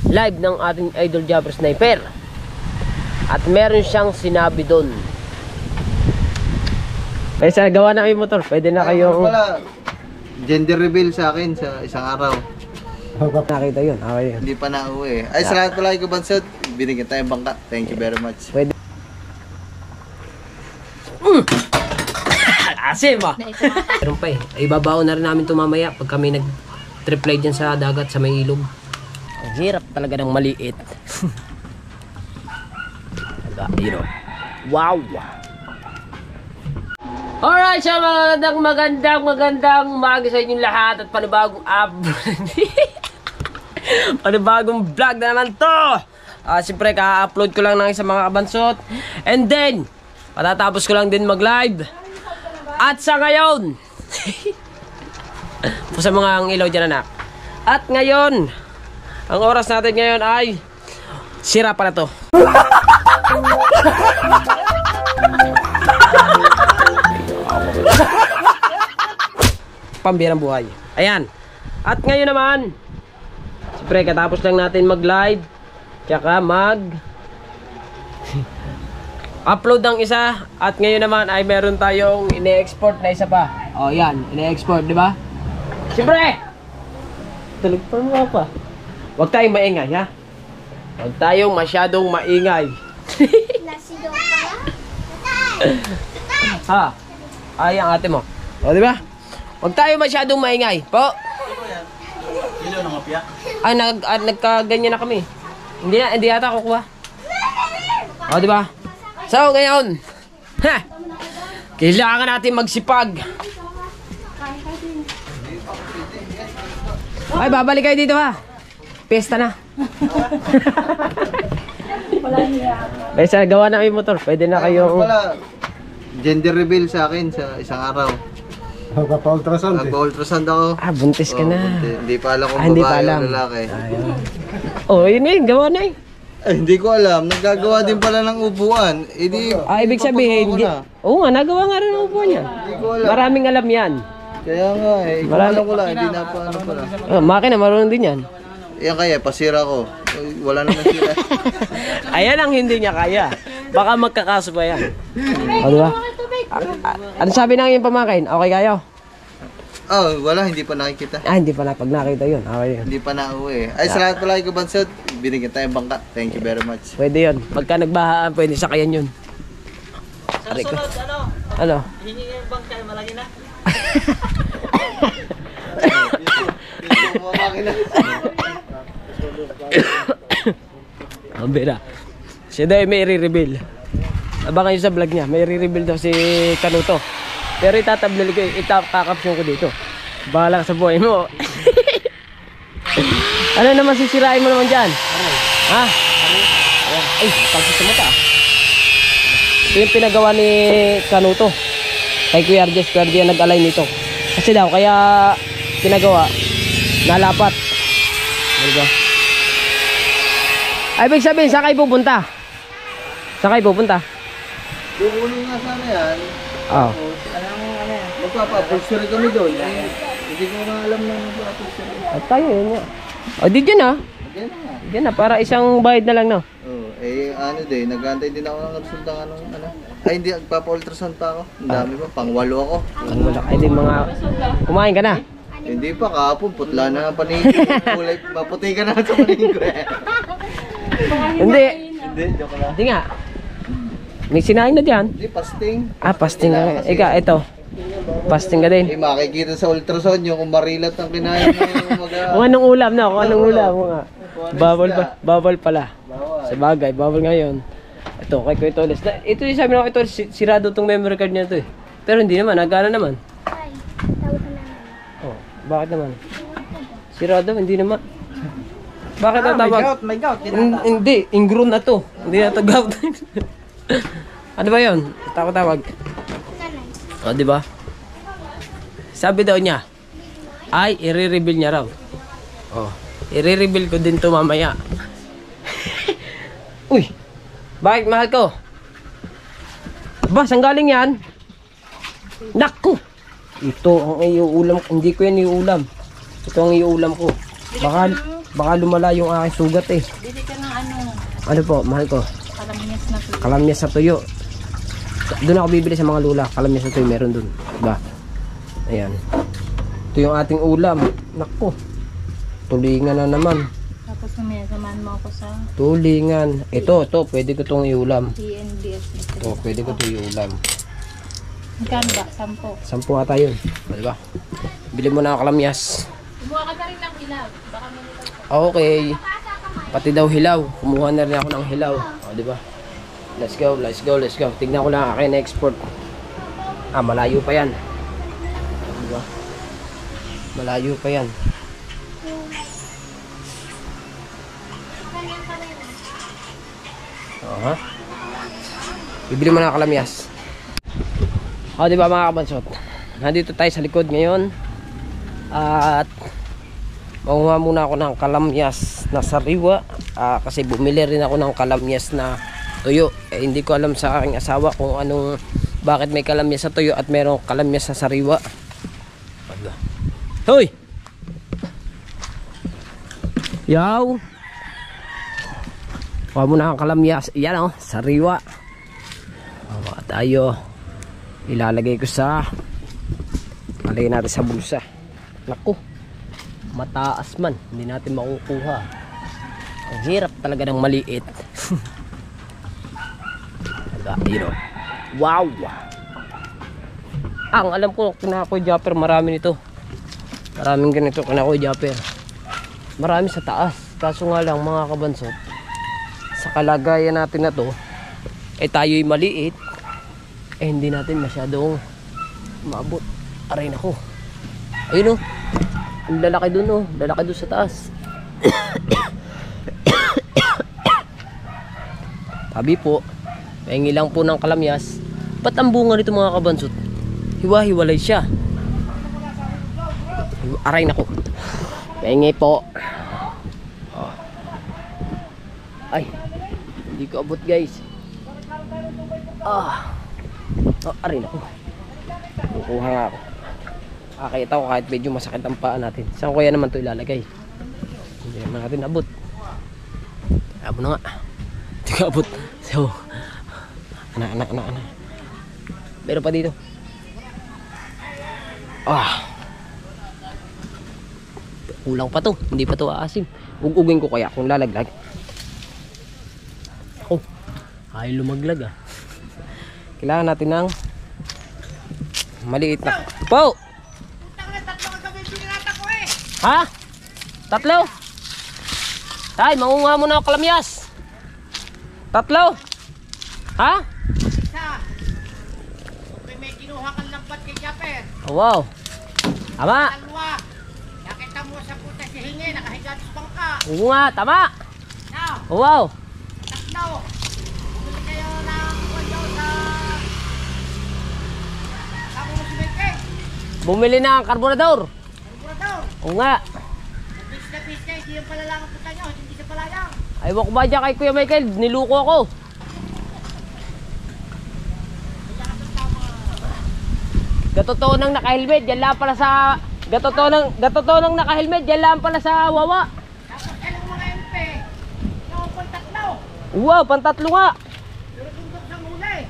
live ng ating idol Jabber Sniper. At meron siyang sinabi doon. Ay, sa gawa na yung motor, pwede na kayo. Wala, gender reveal sa akin sa isang araw. Nakita yun, okay yun. Hindi pa nauwi. Ay, salamat pala kay Kubansot. Binigyan tayong bangka. Thank you very much. Pwede. Asim ah! Meron pa eh. Ay, babaon na rin namin ito mamaya pag kami nag-trip dyan sa dagat sa may ilog. Ang hirap talaga ng maliit. You know. Wow! Alright, so magandang umaga sa inyong lahat at panibagong panibagong vlog na naman to. Siyempre ka-upload ko lang ng isang mga kabansot. And then, patatapos ko lang din mag-live. At sa ngayon, sa mga ang ilaw dyan anak. At ngayon, ang oras natin ngayon ay sira pala to. Pambirang buhay. Ayan. At ngayon naman, siyempre katapos lang natin mag-live, tsaka upload ng isa. At ngayon naman ay meron tayong ine-export na isa pa. O yan, ine-export, di ba? Siyempre, tulog pa mo pa. Huwag tayong maingay, ha? Huwag tayong masyadong maingay. Ha? Ay, ang ate mo. O, di ba? Huwag tayo masyadong maingay. Po? Ay, nagkaganyan na kami. Hindi yata kukuha. O, di ba? So, ngayon, kailangan natin magsipag. Ay, babalik kayo dito ha. Pesta na. Ay, sa gawa na yung motor, pwede na kayo. Wala, gender reveal sa akin sa isang araw. Magpa-ultrasound eh. Magpa-ultrasound ako. Buntis ka na. Hindi pa alam kung Hindi pa babae alam. o lalaki. Oh, yun eh, gawa na eh. Ay, hindi ko alam. Naggagawa din pala ng upuan. Ibig sabihin, oo nga, nagawa nga rin ng upuan niya. Hindi ko alam. Maraming alam yan. Kaya nga eh. Alam ko lang, hindi na pa ano pala. Makina, marunong din yan. Yan kaya, pasira ko. Wala naman sira. Ayan ang hindi niya kaya. Baka magkakaso pa yan. O, diba? Ano sabi ng iyong pamakain? Okay kayo? Oh, wala, hindi pa nakikita. Hindi pa na. Pag nakita yun, okay yun. Hindi pa nauwi. Ay, salamat pala kay Kubansot. Binigyan tayong bangka. Thank you very much. Pwede yun. Pagka nagbahaan, pwede sakayan yun. Sa sunod, Ano? hingi yung bangka, malaki na. Ang bira. Siya daw may i-reveal. Abangan nyo sa vlog niya. May i-reveal daw si Kanuto. Pero itatablil ko, kakapsyon ko dito. Bahala ka sa buhay mo. Ano naman sisirain mo naman dyan? Ha? Ay, pagsis sa mata. Ito yung pinagawa ni Kanuto. Kay Kuya Arjes, Kuya Arjes nag-align nito. Kasi daw, kaya pinagawa, nalapat. Diba? Ay, ibig sabihin, saan kayo pupunta? Saan kayo pupunta? Kukunin nga sana yan. Oo. Magpapa-upholstery kami doon. Hindi ko na alam na magpapa-upholstery. At tayo, yun nga. O, di dyan Diyan na, para isang bayad na lang, no? Ano din, nag-aantay din ako ng resulta ng ano. Ay, hindi, magpapa-ultrasound pa ako. Ang dami pa, pang-walo ako. Ang wala. Ay, di mga... Kumain ka na? Hindi pa, kahapon, putla na ang paningin ko. Kulay, maputi ka na sa paningin ko eh. Hindi. Hindi, joke lang. Hindi nga. May sinain na dyan. Hindi, fasting. Fasting ka. Ika, ito. Fasting ka din. Makikita sa ultrasound yung kung marilat ang kinain mo yung Kung anong ulam na, kung anong ulam mo nga. Bawal pala. Sa bagay, bawal ngayon. Ito, kay Kuya Toles. Ito yung sabi na kay Toles, sirado tong memory card niya to eh. Pero hindi naman, nagana naman. Oh, bakit naman? Sirado, hindi naman. Bakit ang tawag? May gout. Hindi, ingrown na to. Hindi na to gout. Ano ba yun? Tawag. O, di ba? Sabi daw niya, ay, i-reveal niya raw. Oh, i-reveal ko din to mamaya. Uy, bakit mahal ko? Ba, saan galing yan? Naku! Ito ang iuulam. Hindi ko yan iuulam. Ito ang iuulam ko. Baka Baka lumala yung aking sugat eh. Bili ka ng ano, Ano po, mahal ko? kalamyas na to. Kalamyas sa tuyo. Doon ako bibili sa mga lula. Kalamyas sa tuyo, meron doon. Diba? Ayan. Ito yung ating ulam. Naku. Tulingan na naman. Tapos mamaya samahan mo ako sa Tulingan. Ito. Pwede ko itong iulam. TNBS. Ito, pwede ko itong iulam. Magkano ba? 10. 10 ata yun. Diba? Bili mo na ang kalamyas. Kumuha ka na rin ng ilaw. Baka may nito. Okay. Pati daw hilaw. Kumuha na rin ako ng hilaw. O, diba? Let's go. Tignan ko lang akin export. Malayo pa yan. Diba? Malayo pa yan. Ha? Bibili mo na kalamyas. Diba mga kabansot? Nandito tayo sa likod ngayon. At makuha muna ako ng kalamyas na sariwa. Kasi bumili rin ako ng kalamyas na tuyo. Hindi ko alam sa aking asawa kung bakit may kalamyas sa tuyo at merong kalamyas sa sariwa. Hoy! Yaw! Kuha mo na ang kalamyas. Yan o, sariwa. Tayo. Ilalagay ko sa Lagay natin sa bulsa. Naku, mataas man, hindi natin makukuha. Ang hirap talaga ng maliit. Yun o. Wow! Ang alam ko, kinakoy japper, marami nito. Maraming ganito kinakoy japper. Marami sa taas. Kaso nga lang mga kabansot, sa kalagayan natin na to, tayo'y maliit, hindi natin masyadong maabot. Aray nako. Ayun o. Ang lalaki dun o. Lalaki dun sa taas. Sabi po, pahingi lang po ng kalamyas. Ba't ang bunga nito mga kabansot? Hiwa-hiwalay siya. Aray nako. Pahingi po. Ay, hindi ko abot guys. Aray nako. Kukuha nga ako. Kakita ko kahit medyo masakit ang paa natin. Saan kaya naman ito ilalagay? Hindi naman natin abot. Abo na nga. Hindi ko abot. So, anak. Meron pa dito. Kulang pa to. Hindi pa to aasim. Ugugin ko kaya kung lalaglag. Ay lumaglag ah. Kailangan natin ng maliit na. Po! Ha? Tatlo? Tay, mangunga mo na ako kalamyas. Tatlo? Ha? May kinuha kang lambat kay Japper. Wow. Tama. Dalawa. Nakita mo sa puta si Hingi, nakahiga sa bangka. Oo nga, tama. Now, Wow. tatlo. Bumili kayo ng kwanyaw sa mo si Mike. Bumili na ang karburador. Burador. Oo nga. Bis na, hindi yung palalang ang puta nyo, hindi siya palayang. Ayaw ko ba dyan kay Kuya Michael? Niluko ako. Gatotoo nang naka-helmet, dyan lang pala sa... Gatotoo nang naka-helmet, dyan lang pala sa wawa. Tapos kailang mga MP, yung pantatlo. Wow, pantatlo nga. Pero tundok sa muli.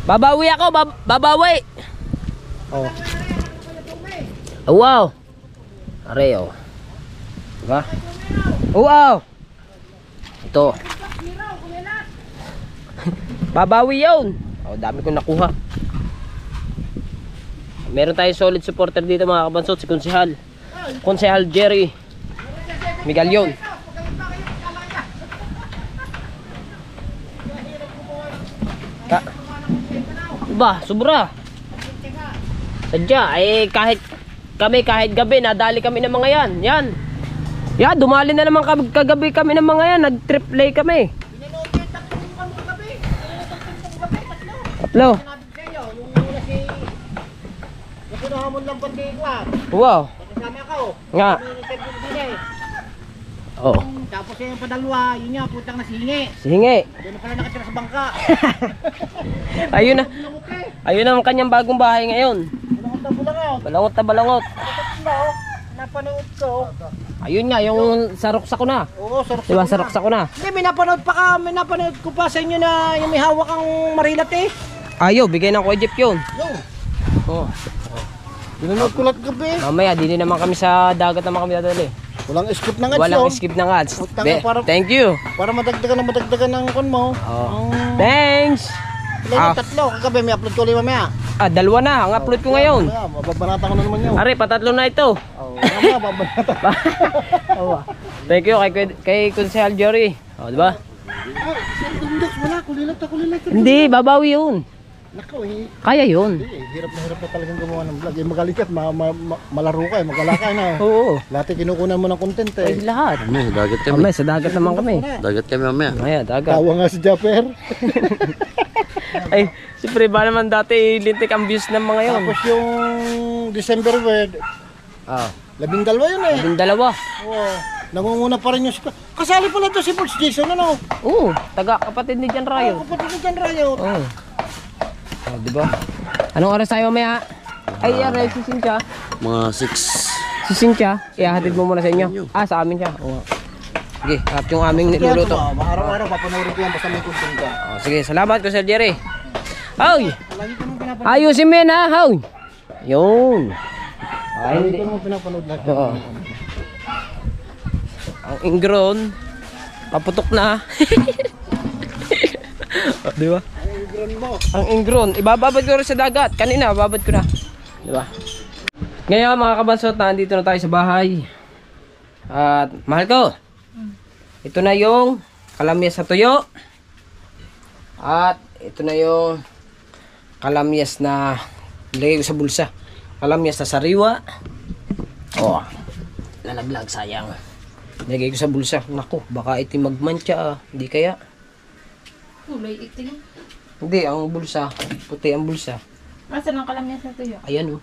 Babawi ako, babawi. Oh. Wow. Areo. Diba? Wow. Ito. Babawi yun. Dami kong nakuha. Meron tayong solid supporter dito mga kabansot, si Konsehal Jerry Migalion. Diba, sobra. Sadya, kahit gabi, nadali kami ng mga yan. Yan, dumali na naman kagabi kami ng mga yan. Nag-trip play kami. Tatlo. Napunahan mo lang pati ikwa. Wow. Kasama ko. Nga. Oo. Tapos yung padalwa, yun nga, putang nasingi. Sige. Doon na pala nakatira sa bangka. Ayun na. Ayun na ang kanyang bagong bahay ngayon. Balangot na bulangot. Balangot na balangot. Napanood ko. Ayun nga, yung sa ruksa ko na. Oo, sarap. Diba, sa ruksa ko na. Hindi, may napanood ko pa sa inyo na yung may hawak ang marilat eh. Ayaw, bigay ng Kuya Jeff yun. Yo, Oh. dinanood ko lahat gabi. Mamaya, di din naman kami sa dagat naman kami dadali. Walang skip na nga. Walang skip ng ads. Utang na para- Thank you. Para madagdagan ng kon mo. Oh. Thanks. Ilan yung tatlo? Kagabi may upload ko ulit mamaya. Dalawa na. Ang upload ko ngayon. Mamaya, mababanata ko na naman yun. Are, patatlo na ito. Mamaya, babanata. Thank you kay Kunsehal Jory. Oh, di ba? Index, wala. Kulilat. Hindi, babawi yun. Nako eh. Kaya yun. Hirap na talagang gumawa ng vlog. Magaling ka, malaro ka, magala ka na. Oo. Lahat kinukunan mo ng content Ay, eh. lahat. Ano, dagat kami. Mamaya, sa dagat naman kami. Dagat kami mamaya. Mamaya, dagat. Tawa nga si Japper. Ay, siyempre ba naman dati lintik ang views ng mga yun. Tapos yung December word, Ah, 12 yun eh. yung dalawa. Oo. Nangunguna pa rin yung... Kasali pala to si Box Jason, ano? Oo, taga kapatid ni Jan Rayo. Kapatid ni John Rayo. Oo. Oh, di ba? Anong oras tayo mamaya? Ay, aray, si Cynthia. Mga 6. Si Cynthia, ihahatid mo muna sa inyo. Sa amin siya. Oo. Sige, at yung aming niluluto. Araw-araw, papanoorin ko yan basta may content ka. Oh, sige, salamat ko Sir Jerry. Hoy! Ayusin mo yan ha, hoy! Yun. Ay, hindi. Ito mo pinapanood lahat. Oo. Ang ingron, paputok na. Di ba? Ang ingron, ibababad ko rin sa dagat. Kanina, babad ko na. Di ba? Ngayon mga kabansot, nandito na tayo sa bahay. At mahal ko, ito na yung kalamyas sa tuyo. At ito na yung kalamyas na nilagay ko sa bulsa. Kalamyas na sariwa. Oh, lalaglag, sayang. Nilagay ko sa bulsa. Naku, baka itim magmantsa. Hindi kaya. Kulay itim. Hindi, ang bulsa. Puti ang bulsa. Asan ang kalamyas na tuyo? Ayan oh.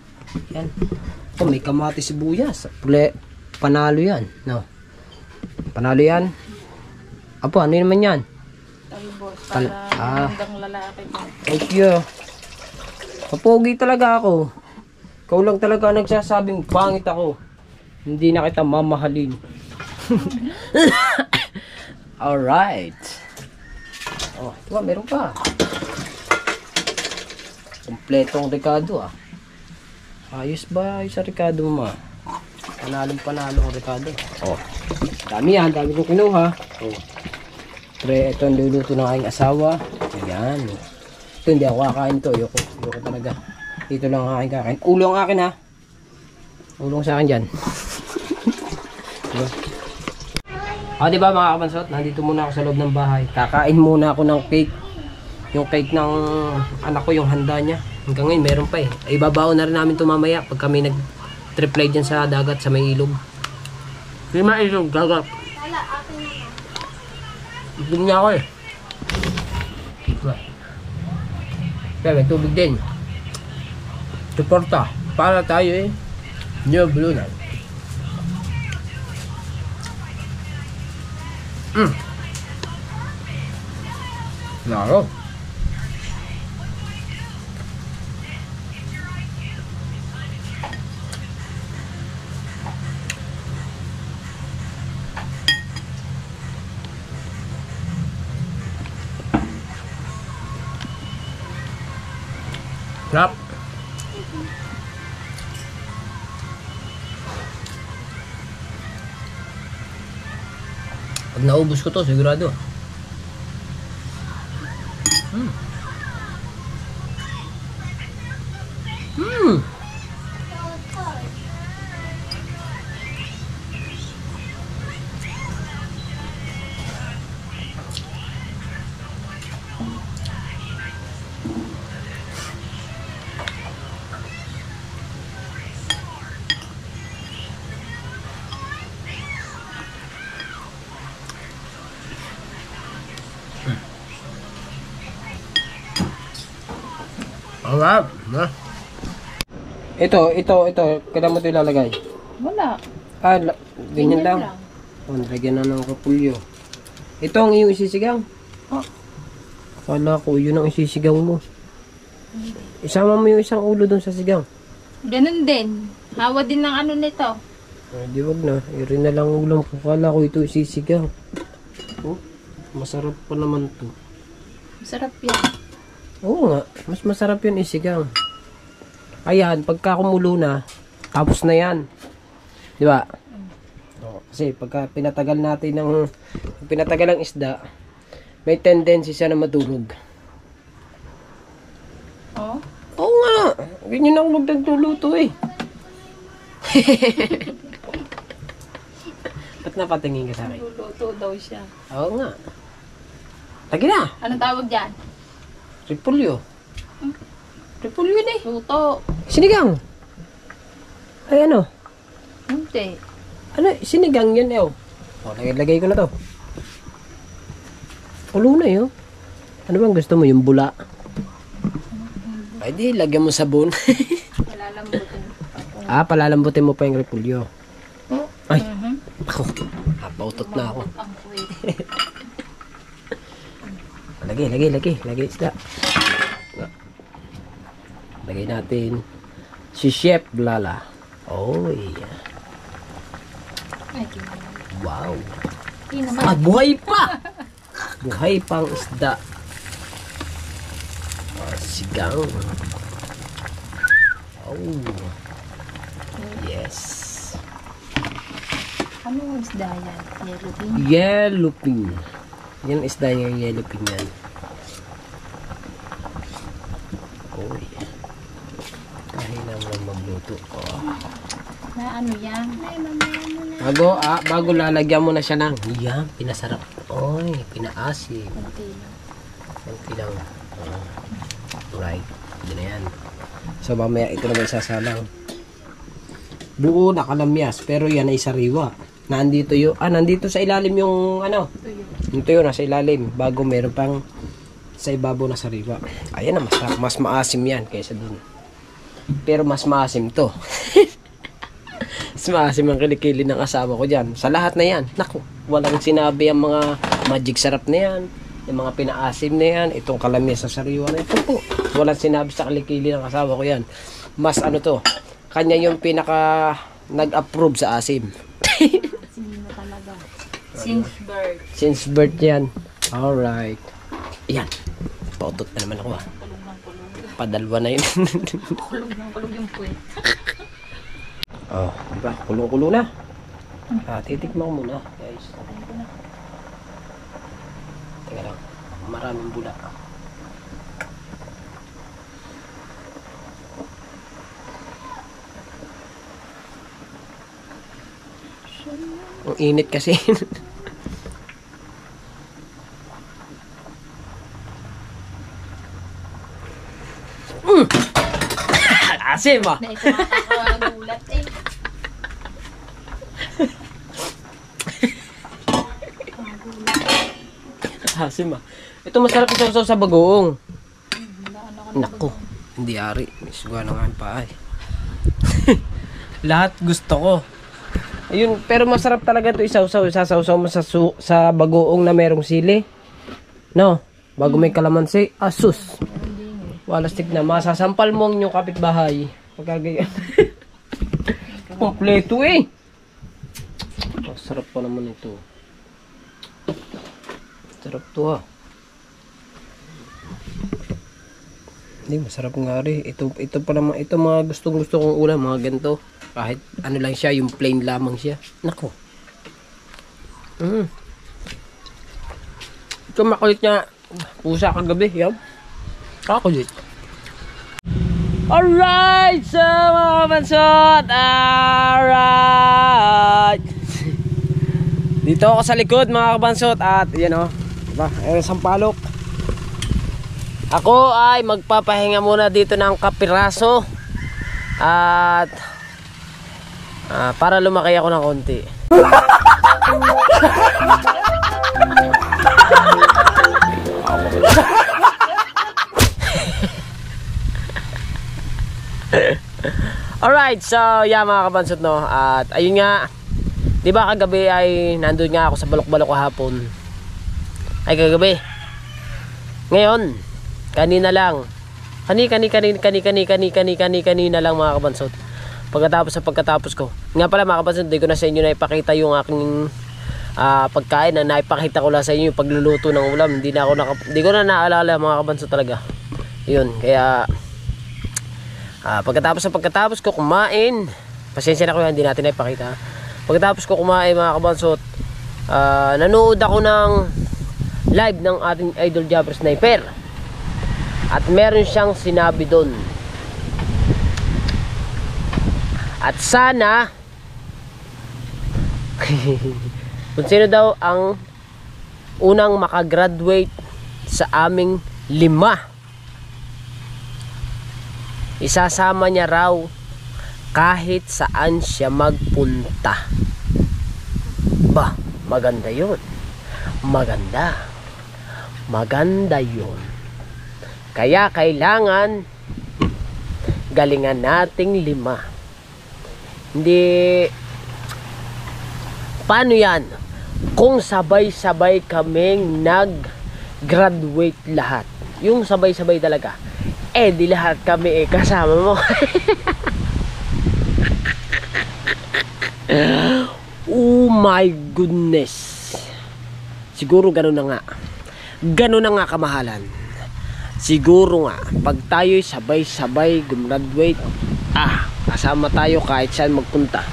Yan. Oh, may kamati sibuyas. Panalo yan. No. Panalo yan. Apo, ano naman yan? Talbos. Tal- Para magandang lalaki ko. Thank you. Kapogi talaga ako. Ikaw lang talaga nagsasabing pangit ako. Hindi na kita mamahalin. Alright. Oh, diba, meron pa. Kompletong Ricardo ah. Ayos ba? Ayos sa Ricardo mo ah. Panalo ang Ricardo. Oh. Dami yan, dami kong kinuha. Oh. Pre, ito ang luluto ng aking asawa. Ayan. Ito hindi ako kakain to. Ayoko talaga. Dito lang ang aking kakain. Ulo ang akin ha. Ulong sa akin dyan. Diba? Diba mga kabansot? Nandito muna ako sa loob ng bahay. Kakain muna ako ng cake. Yung cake ng anak ko, yung handa niya. Hanggang ngayon meron pa eh. Ay babaon na rin namin ito mamaya pag kami nag-triply dyan sa dagat sa may ilog. Hindi mailog, dagat. Itlog niya ako eh. Kaya may tubig din. Suporta. Para tayo eh. New Blue na. Laro. Sarap. Pag naubos ko to, sigurado. Alright. Ito. Kailan mo ito ilalagay? Wala. Ganyan lang. Lagyan na ng kapulyo. Ito ang iyong isisigaw. Kala ko, yun ang isisigaw mo. Isama mo yung isang ulo dun sa sigaw. Ganun din. Hawa din ng ano nito. Di wag na. Iri na lang ulam ko. Kala ko ito isisigaw. Oh, masarap pa naman to. Masarap yan. Oo nga. Mas masarap yun isigaw. Ayan, pagka kumulo na, tapos na yan. Di ba? Kasi pagka pinatagal natin ng isda, may tendency siya na matulog. Oh? Oo nga. Ganyan ako magdagluto eh. Ba't napatingin ka sa akin? Luluto daw siya. Oo nga. Lagi na. Anong tawag dyan? Repulyo. Repulyo na eh. Luto. Sinigang. Ay ano? Hindi. Ano? Sinigang yan eh. Oh, lagay ko na to. Ulo na yun. Ano bang gusto mo? Yung bula? Ay di, lagyan mo sabon. Malalambutin. Palalambutin mo pa yung repulyo. Ay. Mhm. Ako. Pautot na ako. Ang kuwit. Lagay isda. Lagay natin si Chef Lala. Oh, yeah. Ay, di naman. Wow. Di naman. Buhay pa! Buhay pang isda. Sigang. Oh. Yes. Ano ang isda yan? Yellowfin? Yellowfin. Yan isda yung yellowfin yan. Oh, yeah. Kahit naman magluto. Oh. Na ano yan? Bago lalagyan mo na siya ng yan, pinasarap. Oy, pinaasim. Kunti lang. Konti lang. Right. Hindi na yan. So, mamaya ito naman sasalang. Buo na kalamyas, pero yan ay sariwa. Nandito nandito sa ilalim yung ano. Tuyo. Yung tuyo nasa ilalim. Bago meron pang sa ibabaw na sariwa. Ayan na, mas maasim yan kaysa dun. Pero mas maasim to. Mas maasim ang kilikili ng asawa ko dyan. Sa lahat na yan. Naku, walang sinabi ang mga magic sarap na yan. Yung mga pinaasim na yan. Itong kalamyas sa sariwa na ito po. Walang sinabi sa kilikili ng asawa ko yan. Mas ano to. Kanya yung pinaka nag-approve sa asim. Sino talaga? Since birth. Since birth yan. Alright. Yan. Pautot na naman ako ah. Kulog ng kulog. Padalwa na yun. Kulog ng kulog yung puwet. Oh, diba? Kulong-kulo na. Titikman ko muna, guys. Teka lang. Maraming bula. Ang init kasi. Asim ah. Na ito nakakagulat eh. Asim ah. Ito masarap isaw-saw sa bagoong. Ano Naku, hindi ari. Isugwa na nga yung paay. Lahat gusto ko. Ayun, pero masarap talaga ito isaw-saw. Isasaw-saw mo sa bagoong na merong sili. No? Bago may kalamansi. Asus. Walastik na. Masasampal mo ang inyong kapitbahay. Pagkagayan. Kompleto eh. Masarap pa naman ito. Sarap to ha. Hindi, masarap nga rin. Ito pa naman. Ito mga gustong-gusto kong ulam. Mga ganito. Kahit ano lang siya. Yung plain lamang siya. Nako. Ito makulit niya. Pusa kagabi. Yan. Kakulit. Alright! So mga kabansot. Alright! Dito ako sa likod mga kabansot. At yan o. Diba? Ayan sampalok. Ako ay magpapahinga muna dito ng kapiraso. At para lumaki ako ng konti. Alright, so yeah mga kabansot no. At ayun nga, di ba kagabi ay nandun nga ako sa balok-balok kahapon. Ay kagabi. Ngayon, kanina lang. Kanina lang mga kabansot. pagkatapos ko. Nga pala mga kabanso, hindi ko na sa inyo na ipakita yung aking pagkain na naipakita ko lang sa inyo yung pagluluto ng ulam. Hindi ko na naalala mga kabanso talaga. Yun, kaya pagkatapos ko kumain, pasensya na ko, hindi natin naipakita. Pagkatapos ko kumain mga kabanso, nanood ako ng live ng ating idol Jabber Sniper. At meron siyang sinabi doon. At sana kung sino daw ang unang makagraduate sa aming 5, isasama niya raw kahit saan siya magpunta. Ba, maganda yun. Maganda yun. Kaya kailangan galingan nating 5. Hindi, paano yan kung sabay-sabay kaming nag-graduate lahat, yung sabay-sabay talaga, di lahat kami kasama mo. Oh my goodness, siguro ganun na nga kamahalan. Siguro nga pag tayo'y sabay-sabay gumraduate, kasama tayo kahit saan magpunta.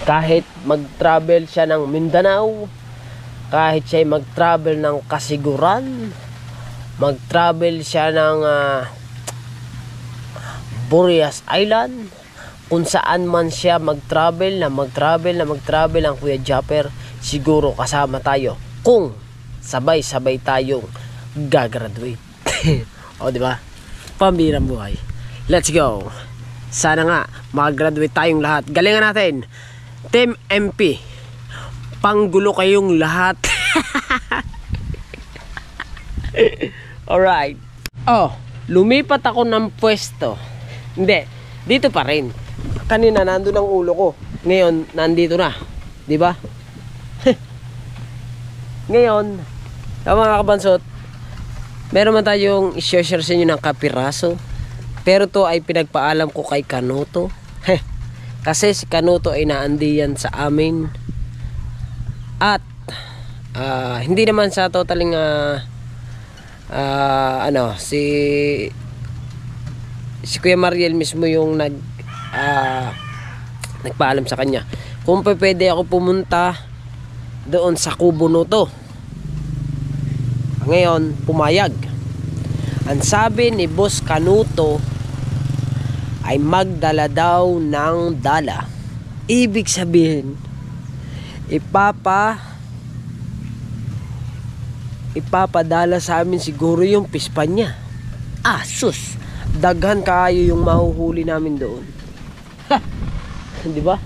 Kahit mag-travel siya ng Mindanao, kahit siya mag-travel ng Kasiguran, mag-travel siya ng Boreas Island, kung saan man siya mag-travel ang Kuya Japper, siguro kasama tayo kung sabay-sabay tayong gagraduate. O diba? Pambirang buhay. Let's go. Sana nga mag-graduate tayong lahat. Galingan natin. Team MP, panggulo kayong lahat. Alright. Lumipat ako ng pwesto. Hindi, dito pa rin. Kanina nandun ang ulo ko. Ngayon, nandito na. Diba? Ngayon, mga kabansot, meron man tayong i-share sa inyo ng kapiraso. Pero to ay pinagpaalam ko kay Kanuto. Kasi si Kanuto ay naandiyan sa amin. At hindi naman sa totaling si Kuya Mariel mismo yung nagpaalam sa kanya kung pwede ako pumunta doon sa Kubo Nuto. Ngayon pumayag. Ang sabi ni Boss Kanuto ay magdala daw ng dala. Ibig sabihin, ipapadala sa amin siguro yung pispan niya. Sus, daghan kayo yung mahuhuli namin doon. Diba?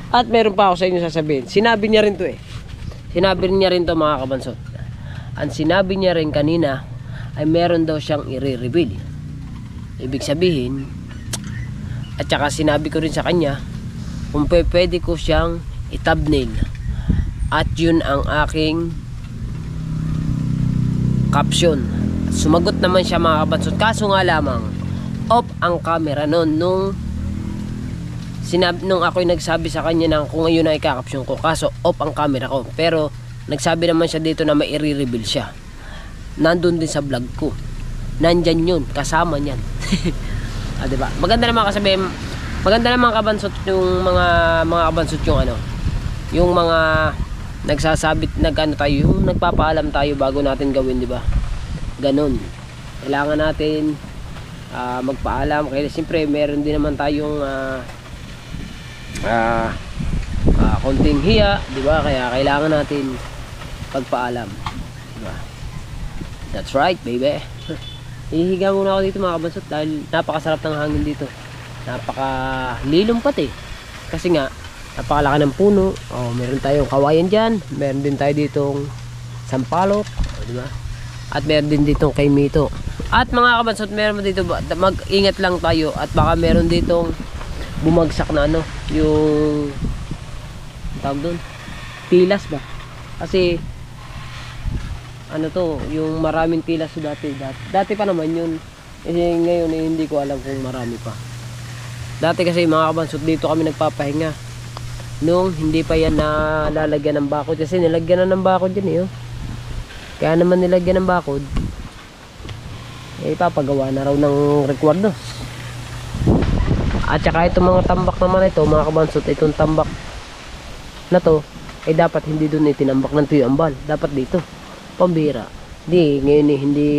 At meron pa ako sa inyo sasabihin. Sinabi niya rin to mga kabansot. Ang sinabi niya rin kanina ay meron daw siyang i-reveal. Ibig sabihin, at saka sinabi ko rin sa kanya kung pwede ko siyang i-thumbnail. At yun ang aking caption. Sumagot naman siya mga kabansot. Kaso nga lamang, off ang camera nung ako'y nagsabi sa kanya na kung ngayon ay kakapsyon ko. Kaso off ang camera ko. Pero nagsabi naman siya dito na may i-reveal siya. Nandun din sa vlog ko. Nandyan yun, kasama niyan. Diba? Maganda naman kabansot yung mga kabansot yung mga nagsasabit, yung nagpapaalam tayo bago natin gawin, diba? Ganon. Kailangan natin magpaalam. Kaya siyempre meron din naman tayong konting hiya, diba? Kaya kailangan natin pagpaalam, diba? That's right, baby. Hihiga muna ako dito mga kabansot dahil napakasarap ng hangin dito. Napakalilom pati. Kasi nga napakalaki ng puno. Meron tayong kawayan dyan. Meron din tayo ditong sampalok, diba? At meron din ditong kay Mito. At mga kabansot, meron dito, mag-ingat lang tayo. At baka meron ditong bumagsak na yung tawag doon, tilas ba? Kasi yung maraming tilas dati pa naman yun. Ngayon hindi ko alam kung marami pa. Dati kasi mga kabansot, dito kami nagpapahinga. Nung hindi pa yan nalalagyan ng bakod. Kasi nilagyan na ng bakod yan eh. Oh. Kaya naman nilagyan ng bakod. Eh, papagawa na raw ng recuerdo. At saka itong mga tambak naman ito, mga kabansot, itong tambak na to, ay dapat hindi doon itinambak ng tuyo ambal. Dapat dito. Pambira. Di, ngayon eh, hindi,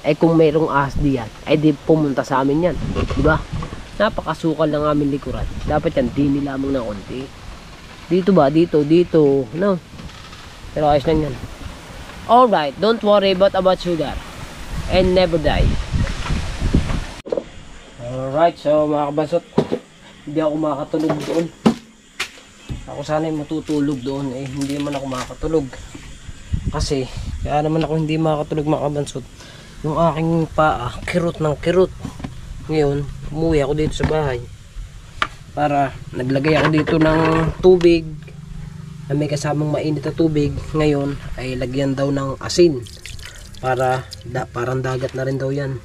ay kung mayroong ahas diyan, ay di pumunta sa amin yan. Diba? Napakasukal ng aming likuran. Dapat yan, dini lamang ng konti. Dito ba? Dito. No? Pero ayos lang yan. Alright, don't worry about sugar. And never die. Alright, so mga kabansot, hindi ako makatulog doon. Ako sana ay matutulog doon. Eh, hindi man ako makatulog. Kasi, kaya naman ako hindi makatulog mga kabansot. Yung aking paa, kirot ng kirot. Ngayon, umuwi ako dito sa bahay. Para, naglagay ako dito ng tubig. Na may kasamang mainit na tubig. Ngayon ay lagyan daw ng asin para parang dagat na rin daw yan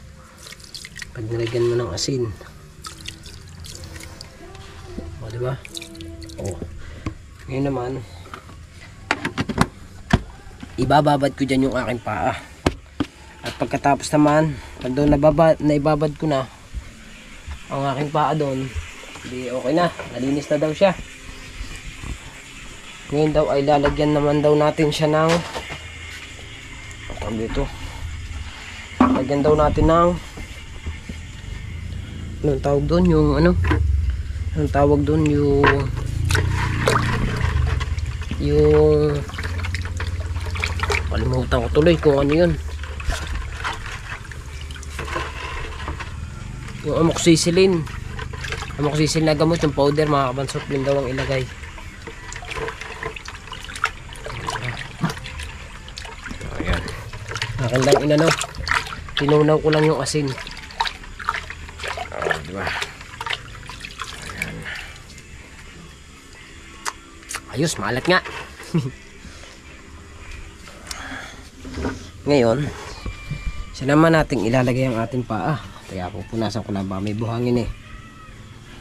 pag nilagyan mo ng asin. O diba? O ngayon naman ibababad ko dyan yung aking paa. At pagkatapos naman pag doon naibabad ko na ang aking paa doon, di okay na, nalinis na daw siya. Ngayon daw ay lalagyan naman daw natin siya ng dito. Lagyan daw natin ng anong tawag doon, yung ano? Anong tawag doon, yung kalimutan ko tuloy kung ano yun. Yung amoxicillin. Amoxicillin na gamot, yung powder mga kabansot, yun daw ang ilagay. Akin lang inano, tinunaw ko lang yung asin. Diba? Ayan. Ayos, malat nga. Ngayon, sinama natin ilalagay ang ating paa. Kaya pupunasan ko lang, baka may buhangin eh.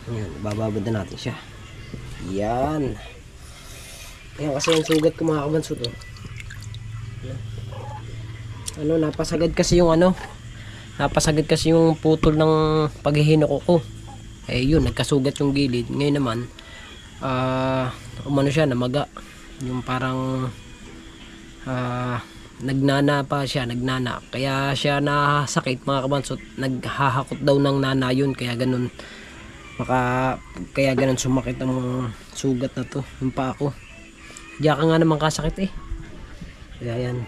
Ngayon, bababad na natin siya. Yan. Ayan kasi yung sugat ko mga kabansot. Oh. Napasagad kasi yung putol ng paghihinok ko. Eh yun, nagkasugat yung gilid. Ngayon naman umano siya, namaga. Yung parang nagnana pa siya, kaya siya nasakit mga kabansot. Naghahakot daw ng nana yun, kaya ganun sumakit ang sugat na to, yung paa ko. Diyan ka nga naman kasakit eh. Kaya yan,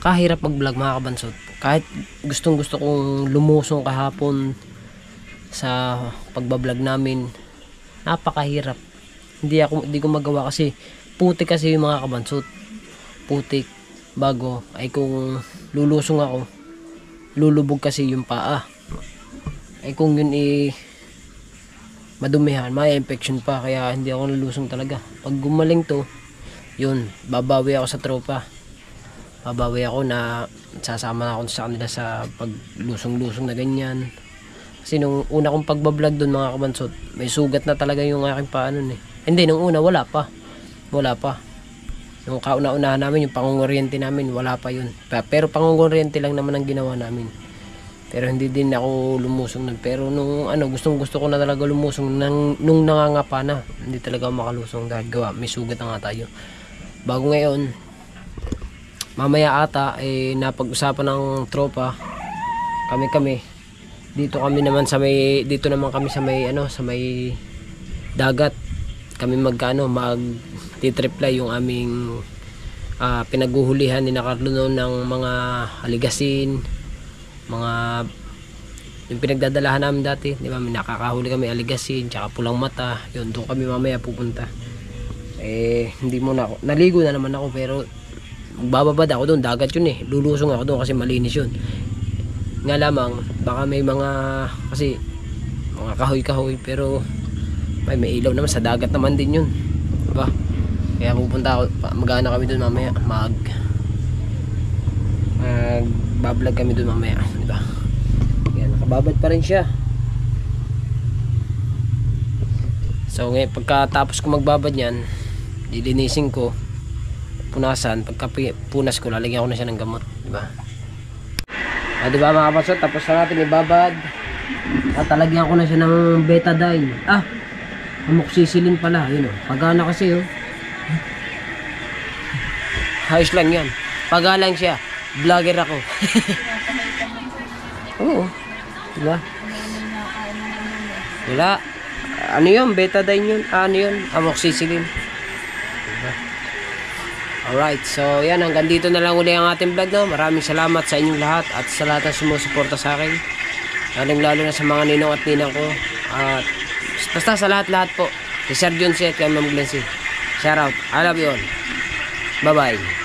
kahirap mag-vlog mga kabansot. Kahit gustong gusto kong lumusong kahapon sa pagbablog namin, napakahirap. Hindi ko magawa kasi putik kasi yung mga kabansot. Putik bago ay kung lulusong ako, lulubog kasi yung paa. Ay kung yun madumihan, may infection pa, kaya hindi ako lulusong talaga. Pag gumaling to, yun, babawi ako sa tropa. Babawi ako na sasama na ako sa kanila sa paglusong-lusong na ganyan. Kasi nung una kong pagbablog doon mga kabansot, may sugat na talaga yung aking paa nun eh. Hindi, nung una wala pa. Nung kauna-unahan namin, yung pangungoriente namin, wala pa yun. Pero pangungoriente lang naman ang ginawa namin. Pero hindi din ako lumusong nun. Pero nung gustong-gusto ko na talaga lumusong nung nangangapa na. Hindi talaga ako makalusong dahil may sugat na nga tayo. Bago ngayon, mamaya ata napag-usapan ng tropa kami dito naman kami sa may dagat kami mag-titriply yung aming pinaguhulihan ni Carlo ng mga aligasin, yung pinagdadalahan namin dati, di ba? Nakakahuli kami aligasin tsaka pulang mata. Yun, doon kami mamaya pupunta. Hindi muna ako naligo na naman ako, pero bababad ako doon, dagat yun eh. Lulusong ako doon kasi malinis yun. Nga lamang, baka may mga kahoy-kahoy, pero may ilaw naman, sa dagat naman din yun. Diba? Kaya pupunta ako, mag-aana kami doon mamaya. Mag-bablog kami doon mamaya. Diba? Kaya nakababad pa rin siya. So ngayon pagkatapos ko magbabad yan, dilinisin ko, punasan, pagka punas ko lalagyan ko na siya ng gamot, di ba? Di ba mga kapatid, tapos na natin ibabad at talagyan ko na siya ng betadine. Amoxicillin pala, yun o, pagana kasi o. Ayos lang yan, pagalang siya, vlogger ako. Oo, di ba? Wala. Ano yun? Betadine yun? Ano yun? Amoxicillin. Diba? Alright. So, yan. Hanggang dito na lang uli ang ating vlog. No? Maraming salamat sa inyong lahat at sa lahat ng sumusuporta sa akin. Lalong-lalo na sa mga ninong at ninang ko. At basta sa lahat-lahat po. Si Sir John C. at kay Ma'am Glency. Shout out. I love you all. Bye-bye.